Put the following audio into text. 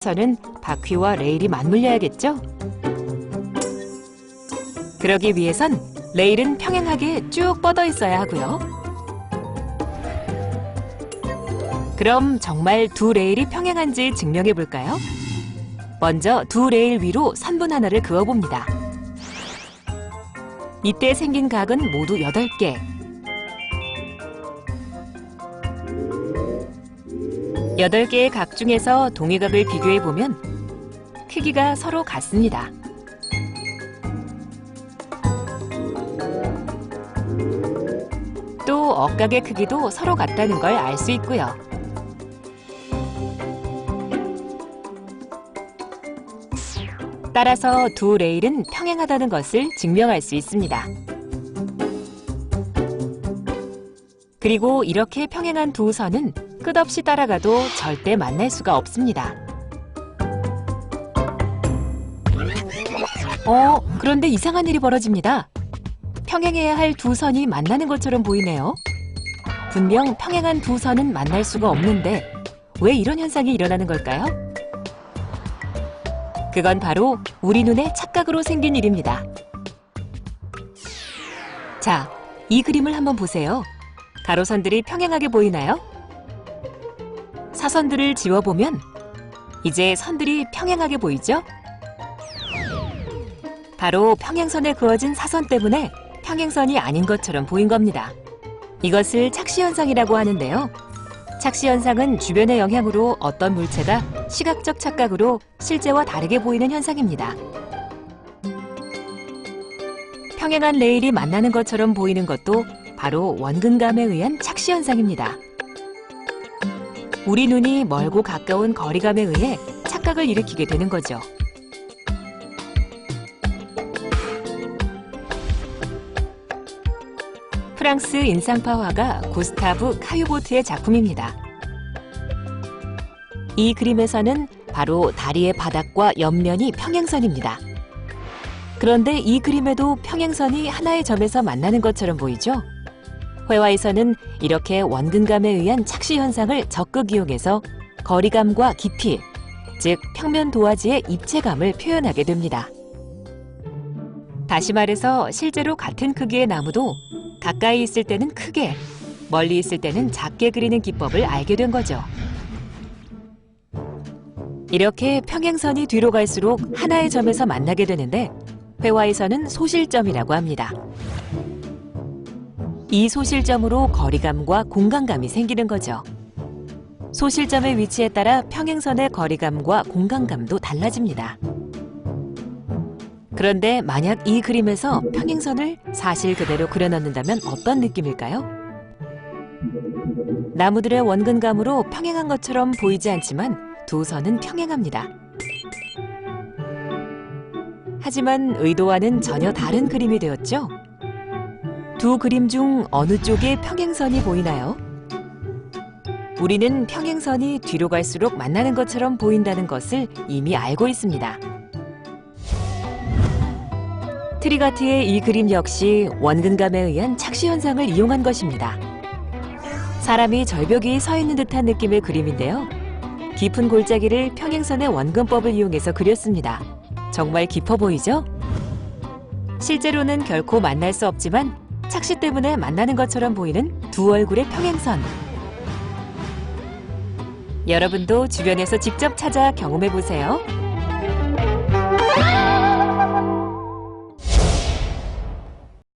서는 바퀴와 레일이 맞물려야겠죠? 그러기 위해선 레일은 평행하게 쭉 뻗어 있어야 하고요. 그럼 정말 두 레일이 평행한지 증명해 볼까요? 먼저 두 레일 위로 선분 하나를 그어봅니다. 이때 생긴 각은 모두 8개. 8개의 각 중에서 동의각을 비교해보면 크기가 서로 같습니다. 또 억각의 크기도 서로 같다는 걸 알 수 있고요. 따라서 두 레일은 평행하다는 것을 증명할 수 있습니다. 그리고 이렇게 평행한 두 선은 끝없이 따라가도 절대 만날 수가 없습니다. 그런데 이상한 일이 벌어집니다. 평행해야 할 두 선이 만나는 것처럼 보이네요. 분명 평행한 두 선은 만날 수가 없는데 왜 이런 현상이 일어나는 걸까요? 그건 바로 우리 눈의 착각으로 생긴 일입니다. 자, 이 그림을 한번 보세요. 가로선들이 평행하게 보이나요? 사선들을 지워보면 이제 선들이 평행하게 보이죠? 바로 평행선에 그어진 사선 때문에 평행선이 아닌 것처럼 보인 겁니다. 이것을 착시현상이라고 하는데요. 착시현상은 주변의 영향으로 어떤 물체가 시각적 착각으로 실제와 다르게 보이는 현상입니다. 평행한 레일이 만나는 것처럼 보이는 것도 바로 원근감에 의한 착시현상입니다. 우리 눈이 멀고 가까운 거리감에 의해 착각을 일으키게 되는 거죠. 프랑스 인상파 화가 구스타브 카유보트의 작품입니다. 이 그림에서는 바로 다리의 바닥과 옆면이 평행선입니다. 그런데 이 그림에도 평행선이 하나의 점에서 만나는 것처럼 보이죠? 회화에서는 이렇게 원근감에 의한 착시 현상을 적극 이용해서 거리감과 깊이, 즉 평면 도화지의 입체감을 표현하게 됩니다. 다시 말해서 실제로 같은 크기의 나무도 가까이 있을 때는 크게, 멀리 있을 때는 작게 그리는 기법을 알게 된 거죠. 이렇게 평행선이 뒤로 갈수록 하나의 점에서 만나게 되는데 회화에서는 소실점이라고 합니다. 이 소실점으로 거리감과 공간감이 생기는 거죠. 소실점의 위치에 따라 평행선의 거리감과 공간감도 달라집니다. 그런데 만약 이 그림에서 평행선을 사실 그대로 그려넣는다면 어떤 느낌일까요? 나무들의 원근감으로 평행한 것처럼 보이지 않지만 두 선은 평행합니다. 하지만 의도와는 전혀 다른 그림이 되었죠? 두 그림 중 어느 쪽에 평행선이 보이나요? 우리는 평행선이 뒤로 갈수록 만나는 것처럼 보인다는 것을 이미 알고 있습니다. 트리가트의 이 그림 역시 원근감에 의한 착시 현상을 이용한 것입니다. 사람이 절벽 위에 서 있는 듯한 느낌의 그림인데요. 깊은 골짜기를 평행선의 원근법을 이용해서 그렸습니다. 정말 깊어 보이죠? 실제로는 결코 만날 수 없지만 착시 때문에 만나는 것처럼 보이는 두 얼굴의 평행선. 여러분도 주변에서 직접 찾아 경험해 보세요.